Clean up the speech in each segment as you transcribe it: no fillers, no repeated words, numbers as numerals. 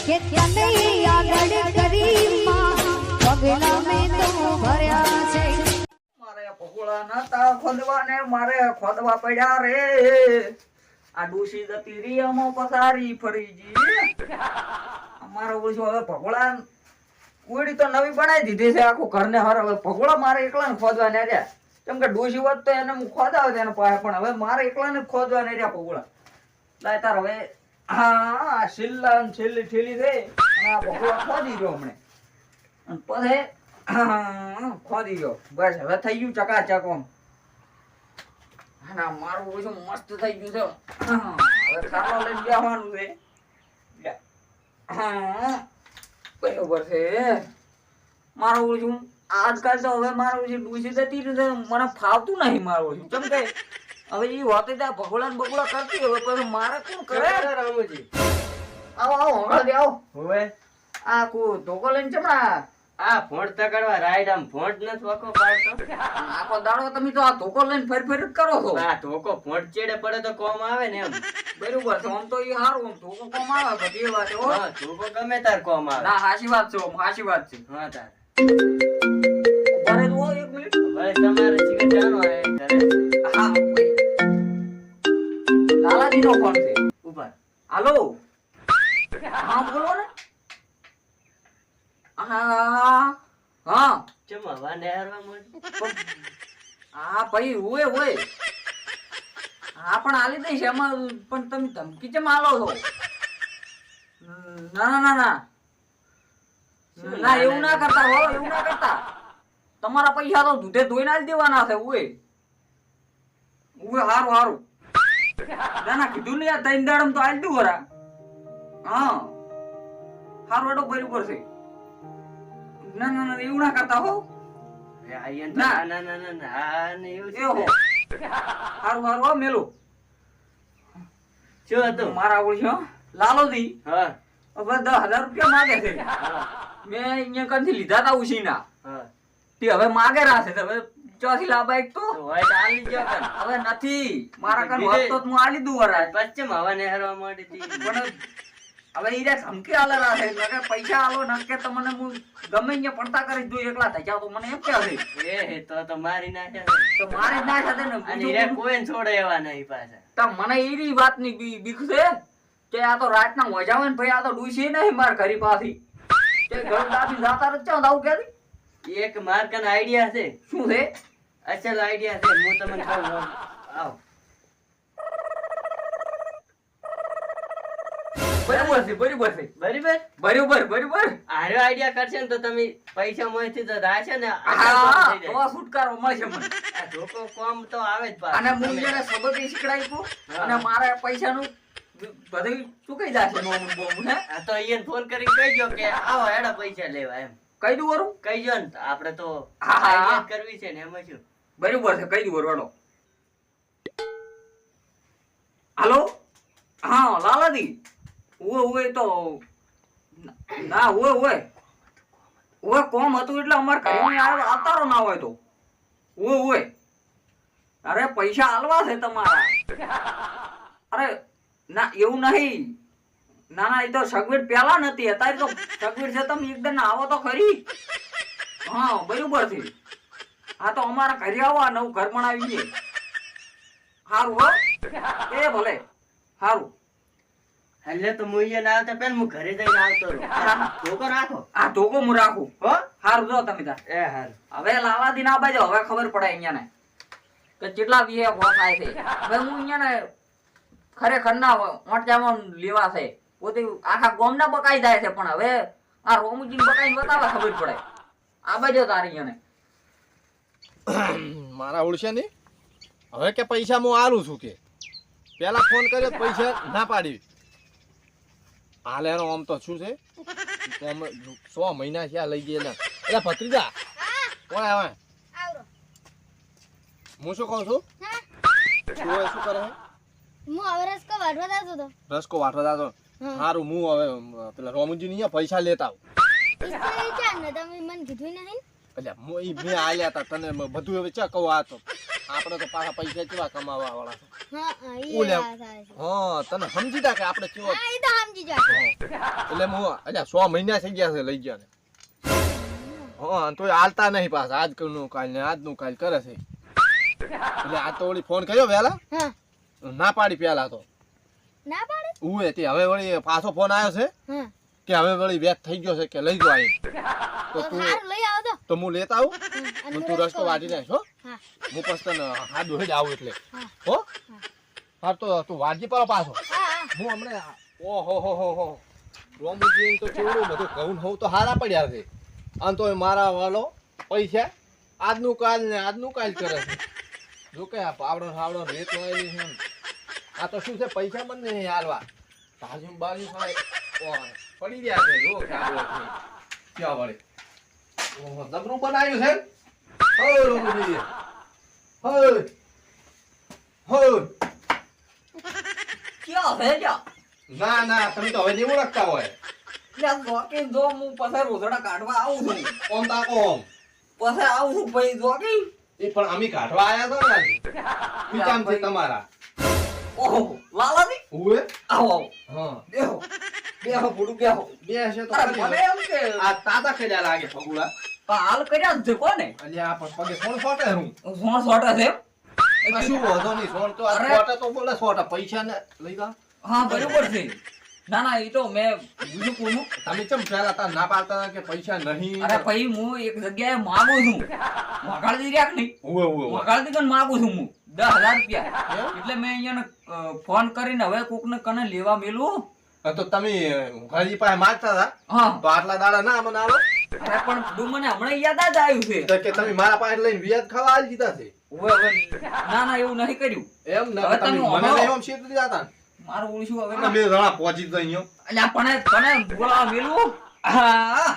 કે તને આગળ કરી પગલા મેં તો ભર્યા છે મારે ભગોળા નતા ખોદવાને મારે ખોદવા પડ્યા રે આ ડોશી જતી રી અમો પસારી ફરીજી અમારો ઓછો હવે ભગોળા કોડી તો નવી બનાવી દીધી છે આખું ઘરને હર હવે ભગોળા મારે એકલાને ખોદવા ને રહ્યા કેમ કે ડોશી હોત તો એને હું ખોદાવ એને પાસે પણ હવે મારે એકલાને જ ખોદવા ને રહ્યા ભગોળા લાય તાર હવે હા છેલ્લા છેલ્લી ઠેલી છે અને આ ભગોળા ખોદી રહ્યો હમણે અને પછી ખોદી ગયો બસ હવે થઈ ગયું ચકાચક આમ ના મારું ઓછું મસ્ત થઈ ગયું છે હવે ખાવા લઈને બેસવાનું છે બરોબર છે મારું ઓછું આજકાલ તો હવે મારું ઓછું ડૂસી જતી મને ફાવતું નહીં મારું ઓછું કેમ કે હવે એ હોતે ત્યાં ભગોળા ને બગોળા કરતી હવે પછી મારે કોણ કરે રામજી આવો આવો હમણાં આવો હવે આ કો ધોકો લઈને ચમડા આ ભોંડ તકડવા રાઈડ આમ ભોંડ ન વકો પાડતો આખો દાડો તમે તો આ ધોકો લઈને ફરી ફરી જ કરો છો આ ધોકો ભોંડ ચેડે પડે તો કોમ આવે ને એમ બરોબર છે આમ તો એ હારું આમ ધોકો કોમ આવે બધી વાત હો હા ધોકો ગમે તાર કોમ આવે ના હાચી વાત છે હાચી વાત છે હા તાર ઉભા રહો એક મિનિટ હવે તમારે જીગર જાનો હે ઘરે હા લાલાજી નો ફોન છે ઉપર હાલો હા બોલો ને હા હા ચમ હવા નહેરવા મળી હા ભાઈ ઓય ઓય હા પણ આલી દઈશ એમાં પણ તમે ધમકી ચમ આલો છો ના ના ના ના ના એવું ના કરતા હો એવું ના કરતા તમારા પૈસા તો દૂધે ધોઈને આલી દેવાના છે ઓય ઓય હારું હારું ના ના કીધું ને આ ત્રણ દાડમ તો આલી દઉં વરા હા હારું એડો બરોબર છે ના ના ના એવું ના કરતા હો ના ના ના ના ના ને એવું છે હારું હારું હો મેલો શું હતું મારા ઓળખ્યો લાલોજી હા હવે 10,000 રૂપિયા માંગે છે મેં અહીંયા કંથી લીધા તા ઉસીના હા તે હવે માગે રાશે હવે ચોથી લાંબા એક તો હોય તો આલી જો કન હવે નથી મારા કન હોત તો હું આલી દઉં વરા પચ્ચમ હવા નહેરવા માંડી હતી પણ હવે ઈ રે ધમકી આલે રાશે નકે પૈસા આલો નકે તમને હું ગમે અહીંયા પડતા કરી દઉં એકલા થઈ જાવ તો મને એમ કે હશે એ તો મારી નાખ્યા તો મારે જ ના સાથે ને અને રે કોઈ છોડે એવા નહીં પાછા તો મને ઈરી વાતની બીક છે કે આ તો રાતના મજા આવે ને ભાઈ આ તો ડૂસી નહીં માર ઘરી પાછી કે ઘર દાદી જાતા જ ચાવ દાવ કેદી એક માર્કન આઈડિયા છે શું છે અસલ આઈડિયા છે હું તમને કહું આવ બરાબર છે બરાબર છે બરાબર બરાબર બરાબર આરો આઈડિયા કરશે ને તો તમે પૈસા મોયથી તો રાશે ને હા તો છુટકારો મળશે મને આ ધોકો કોમ તો આવે જ પાછો અને હું જેને સબક શીખડાયું અને મારા પૈસાનું બધું ચૂકાઈ જશે નોમ બોમ હે આ તો અહીંયા ફોન કરી કહીજો કે આવો હેડા પૈસા લેવા એમ કહી દઉં વરું કહીજો ને તો આપણે તો હા, હા. આઈડિયા કરવી છે ને એમાં શું બરાબર છે કહી દઉં વરવાડો હાલો હા લાલાજી ઓય તો ના ઓય કોમ હતું એટલે અમાર ઘરે આવતારો ના હોય તો ઓય અરે પૈસા આલવા છે તમારા અરે ના એવું નહીં ના ના એ તો સગવડ પેલા નથી અત્યારે તો સગવડ છે તમે એકદમ આવો તો ખરી હા બરોબર છે હા તો અમારા ઘરે આવો નવું ઘર બનાવી છે સારું હો એ ભલે સારું એટલે તો હું અહીંયા ના આવતા પેલા હું ઘરે જઈને આવતો રહું ધોકો રાખો આ ધોકો હું રાખું હો સારું જો તમે તાર એ હાર હવે લાલાજી ના બાજુ હવે ખબર પડે અહીંયા ને કે કેટલા વીએ હો થાય છે હવે હું અહીંયા ને ખરેખર ના મોટામાં લેવા છે પોતે આખા ગોમ ના બકાઈ જાય છે પણ હવે આ રોમુજી બકાઈને બતાવે ખબર પડે આ બાજુ તારી અહીંયા ને મારા ઓળશે નહીં હવે કે પૈસા હું આલું છું કે પેલા ફોન કર્યો તો પૈસા ના પાડી હાલે એનો આમ તો શું છે આમ 100 મહિના થયા લઈ ગયેલા એટલે ભત્રીજા કોણ આવે હું શું કહું છું શું કરે હું હવે રસકો વાટવા જતો હતો રસકો વાટવા જતો સારું હું હવે પેલા રોમુજી ની પૈસા લેતા આવું ઈચ્છા ને તમે મને કીધું નહીં અલ્યા મેં આલ્યા તા તને બધું હવે ચા કહું આ તો આપણે તો પાછા પૈસા કેવા કમાવા વાળા છે. હા હા ઈ ઓલે. વાત સાચી. હા તને સમજી તા કે આપણે કેવો હા ઈ તો સમજી જાય. એટલે હું અલ્યા 100 મહિના થઈ ગયા છે લઈ ગયા ને હા તોય હાલતા નહીં પાછા આજનું કાલ ને આજનું કાલ કરે છે એટલે આ તો વળી ફોન કર્યો વહેલા હા ના પાડી પેલા તો ના પાડે. ઉએ તે હવે વળી પાછો ફોન આવ્યો છે હા કે હવે વળી વેત થઈ ગયો છે કે લઈ જો આવી તો તો તું સારું લઈ આવો તો. તો હું લેતા આવું અને હું તું રસ્તો વાટી નાખ હો હા હું પછી તને હાથ દોડી આવું એટલે હા હો હા તો તું વાજી પર પાછો હા હા હું હમણાં ઓહો રોમજી તો કેવડું બધું ઘઉં હોવ તો હારા પડ્યા છે અને તો મારા વાલો પૈસા આજનું કાલ કરે છે જો કે આ પાવડો સાવડો રેત વાયેલી છે ને. આ તો શું છે પૈસા મને નહીં હાલવા તાજું બાજુ પડી ગયા છે જો ખ્યાલ છે ક્યાં વળે ઓહો જબરું બનાવ્યું છે હો રોમજી હો ક્યાં છે જા ના તમે તો હવે નહીં ઓળખતા હોય લ્યા જોકી જો હું પછી રોજડા કાઢવા આવું છું ઓમ તાકો ઓમ પછી આવું છું ભાઈ જોકી એ પણ અમે કાઢવા આયા હતા ને શું કામ છે તમારા ઓહો લાલાજી ઉએ આવો હા બેહો બેહો પૂરું બેહો બે છે તો અરે કરી મને લો. એમ કે આ તાતા ખેડ્યા લાગે ફગુડા હાલ કર્યા જ છે કોને અલ્યા આ પણ પગે સોણ સોટે હું સોણ સોટા છે એમાં શું વાંધો નહીં સોણ તો આ અરે. સોટે તો બોલે સોટા પૈસા ને લઈ જા હા બરોબર છે ના ના એ તો મેં બીજું કોનું તમે ચમ પેલા તા ના પાડતા હતા કે પૈસા નહીં અરે ભાઈ હું એક જગ્યાએ માંગુ છું વગાડી રાખ નહીં ઉએ વગાડી કન માંગુ છું હું 10,000 રૂપિયા એમ? એટલે મેં અહીંયા ફોન કરીને હવે કોકને કને લેવા મેલું તો તમે ઘરજી પાસે માંગતા હતા હા તો આટલા દાડા ના મને આલો અરે પણ તું મને હમણાં યાદ જ આવ્યું છે તો કે તમે મારા પાસે લઈને વ્યાજ ખાવા આલી દીધા છે હવે હવે ના ના એવું નહીં કર્યું એમ ને હવે તમે તમે મને હમણાં- નહીં આમ શેત દીધા હતા મારું ઓળશું હવે ને બે જણા પહોંચી જઈ અલ્યા પણ તને બોલાવા મેલું હા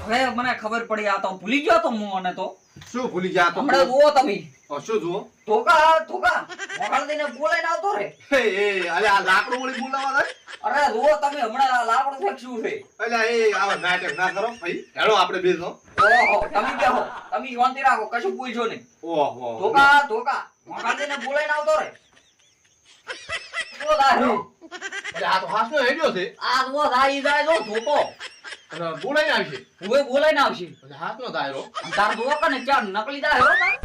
હવે મને ખબર પડી આ તો ભૂલી ગયો તો હું અને તો શું ભૂલી ગયા તો હમણાં જુઓ તમે શું જુઓ ધોકા વગાડ દઈને બોલાઈને આવતો રે એ અરે આ લાકડું વળી બોલાવા થાય અરે જુઓ તમે હમણાં લાકડું છે કે શું છે એટલે એ આવા નાટક ના કરો ભાઈ હેડો આપણે બે તો ઓહો તમે બેહો તમે શાંતિ રાખો કશું પૂછજો નહીં ઓહો ધોકા વગાડ દઈને બોલાઈને આવતો રે જુઓ દાહરો. એટલે આ તો હાસનો હેડ્યો છે આ જુઓ દાઈ જાય જો ધોકો અને બોલાઈ આવશે હવે બોલાઈને આવશે એટલે હાસનો દાયરો તાર જુઓ કને ચાર નકલી દાહરો તાર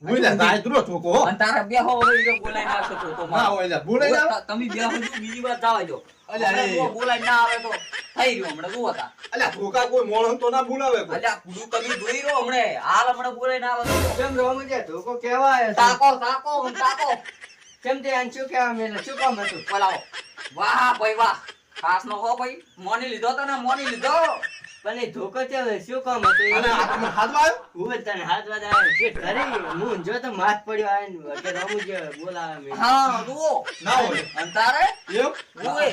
બોલા દાય દરો ચોકો હો અને તારા બેહો હવે ઈ બોલાઈને આવશે ધોકો ના હોય એટલે બોલાઈ આવે તમે બેહો જો બીજી વાર જાવા જો અલ્યા, હમણાં એ. જુઓ બોલાઈને ના આવે તો થઈ રહ્યું હમણાં જુઓ તા એટલે ધોકા કોઈ મોણસ તો ના બોલાવે કોઈ. અલ્યા કુડું તમે જોઈ રહ્યો હમણે હાલ હમણાં બોલાઈને આવે તો. કેમ રોમજી ધોકો કેવા આવ્યો છે? તાકો કેમ તે આને શું કહેવા મેલે? શું કામ હતું? બોલાવો વાહ ભાઈ વાહ ખાસ નો હો ભાઈ મોની લીધો તો ને મોની લીધો પણ એ ધોકો છે શું કામ હતું? અને આ તમને હાથમાં આવ્યો હું જ તને હાથ વાદ આવ્યો છે ઘરે હું જો તો માથ પડ્યો આવીને કે રમુજી બોલાવે મેં. હા જુઓ ના હોય અને તારે એમ ઓય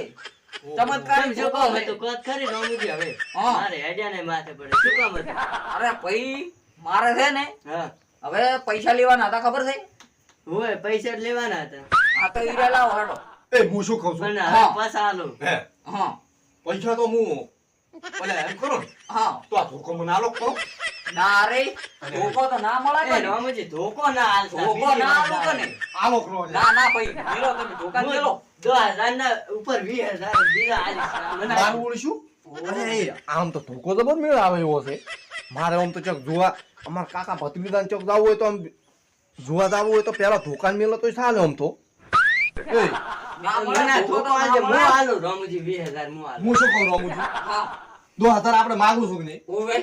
ચમત્કારી શું જોકો કામ છે. હતું? કહત ખરી રમુજી હવે હા. મારે હેડ્યા ને માથે પડે શું કામ હતું? અરે ભાઈ મારે છે ને હા હવે પૈસા લેવાના હતા ખબર છે હોય પૈસા જ લેવાના હતા આ તો ઈરા લાવો હેડો એ હું શું કહું છું પણ હા. હવે પાછા આલો હે હા પૈસા તો હું ઓલે એમ કરો ને હા તો આ ધોકો મને આલો કરો ના રે ધોકો તો ના મળે એ કને. રમુજી ધોકો ના હાલતા ધોકો બીજી ના વાત આલું કને. આલો કરો એટલે. ના ના ભાઈ મેલો તમે ધોકા મેલો 2000 ના ઉપર 20,000 બીજા આલીશ. મને મારું ઓળશું અરે એ આમ તો ધોકો તો બહુ મેળ આવે એવો છે મારે આમ તો ચોક જોવા અમાર કાકા ભત્રીજાને ચોક જવું હોય તો આમ જોવા જવું હોય તો પેલા ધોકાન મેલો તો ચાલે આમ તો એ ના મળે મને ધોકો ધોકો તો ના આલજે, હું મળે. આલું રમુજી 20,000 હું આલું. હું શું કહું રમું છું હા 2000 આપણે માગું છું કે નહીં ઓવે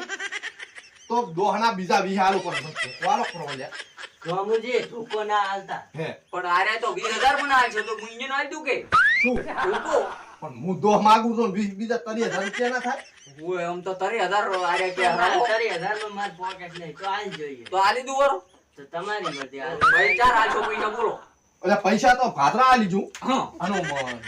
તો દોહના બીજા 20 આલો કરો ધોકો આલો કરો લ્યા રમુજી ધોકો ના હાલતા. હે પણ આરે તો 20,000 બનાવે છે તો હું ઇન્જિન આલી દઉં કે શું ધોકો પણ હું દોહ માગું છું ને 20 બીજા 30,000 રૂપિયા ના થાય ઓય આમ તો 30,000 આરે કે મારા હરાવો. 30,000 માં માર પોકેટ નહીં તો આલ જોઈએ તો આલી દઉં વરો તો તમારી મરજી હાલ. ભાઈ ચાર આલશો પૈસા બોલો એટલે પૈસા તો ભાદરા આલી છું હા આનો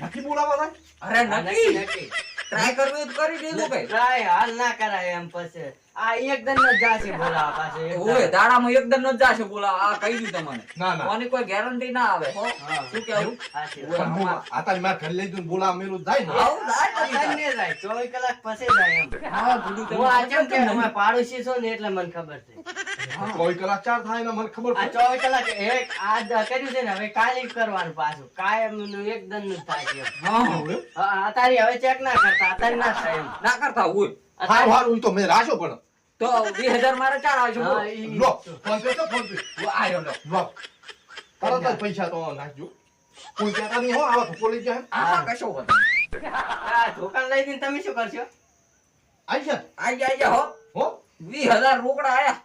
નક્કી બોલાવા થાય અરે નક્કી નક્કી નક્કી ટ્રાય કરવી હોય તો કરી દેજો કે ટ્રાય હાલ ના કરાય એમ પછી આ એકદમ જ જાશે બોલાવા પાસે એકદમ. ઓય દાડામાં એકદમ ન જાશે બોલા આ કહી દીધું તમને ના ના કોની કોઈ ગેરંટી ના આવે હો હા. શું કેવું સાચી ઓય, વાત. અમાર- આ તારી માર ઘરે લઈ જઈને બોલાવા મેલું જાય ને આવું જાય ને અત્યારે બીજા. ને જાય 24 કલાક પછી જાય એમ. હા ગુડુ હું આ જેમ કે અમે પાડોશી છો ને એટલે મને ખબર છે. કોઈ કલાક ચાર થાય ને મને ખબર આ પડે 24 કલાક એક આ કર્યું છે ને હવે કાલે કરવાનું પાછું કાયમનું એકદમ નું થાય છે એમ. હા એવું એમ? અત્યારે હવે ચેક ના કરતા અત્યારે ના થાય એમ. ના કરતા હોય હારું હારું ઈ તો મેં રાખ્યો પણ તો 20,000 મારે ચાર આવશે બોલો. હા, ઈ- લો ફોન પે તો ફોન પે ઓ, આયો લો. લો તરત જ પૈસા તો નાખજો કોઈ કહેતા નહીં હો આવા ધોકો લઈ જાય હા હા કશો વાંધો નહીં. આ ઢોકણ લઈ જઈને તમે શું કરશો? આઈ છે આઈ જા હો હો 20,000 રોકડા આયા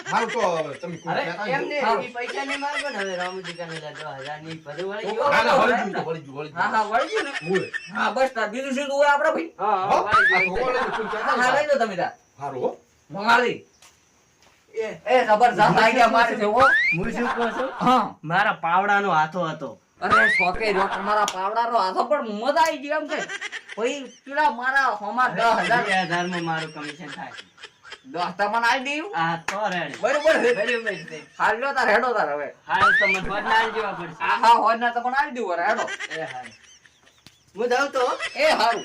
હારું તો તમે કોઈ હવે કહેતા એમ નહીં. ને હા. ઈ પૈસા નહીં માંગો ને હવે રામુજી કને 10,000 ની બધું વળી ગયો. ના ના વળી ગયું વળી ગયું હા હા વળી ગયું ને ઓય હા બસ તાર બીજું શું હોય આપણે ભાઈ હા, હો હા, આ વળી ધોકો ગયું. લઈને કોઈ કહેતા હા નહીં. લઈ દો તમે તાર હારું હો મંગાળી એ, એ જબરજસ્ત આઈડિયા મારે છે હો હું શું કહું છું? હા મારા પાવડાનો હાથો હતો. અરે શોકે જો તમારા પાવડાનો હાથો પણ મજા આવી ગઈ એમ છે પછી પેલા મારા હોમાં 10,000 20,000 માં મારું કમિશન થાય. 10 તમને આવી દઉં આ તો રેડી. બરોબર છે બરાબર છે. હાલ લો તાર હેડો તાર હવે હાલ તો મને બદલાવી જેવા પડશે. હા હા હોજ ના તમને આવી દઉં હેડો એ હાલ. હું જાઉં તો એ હારું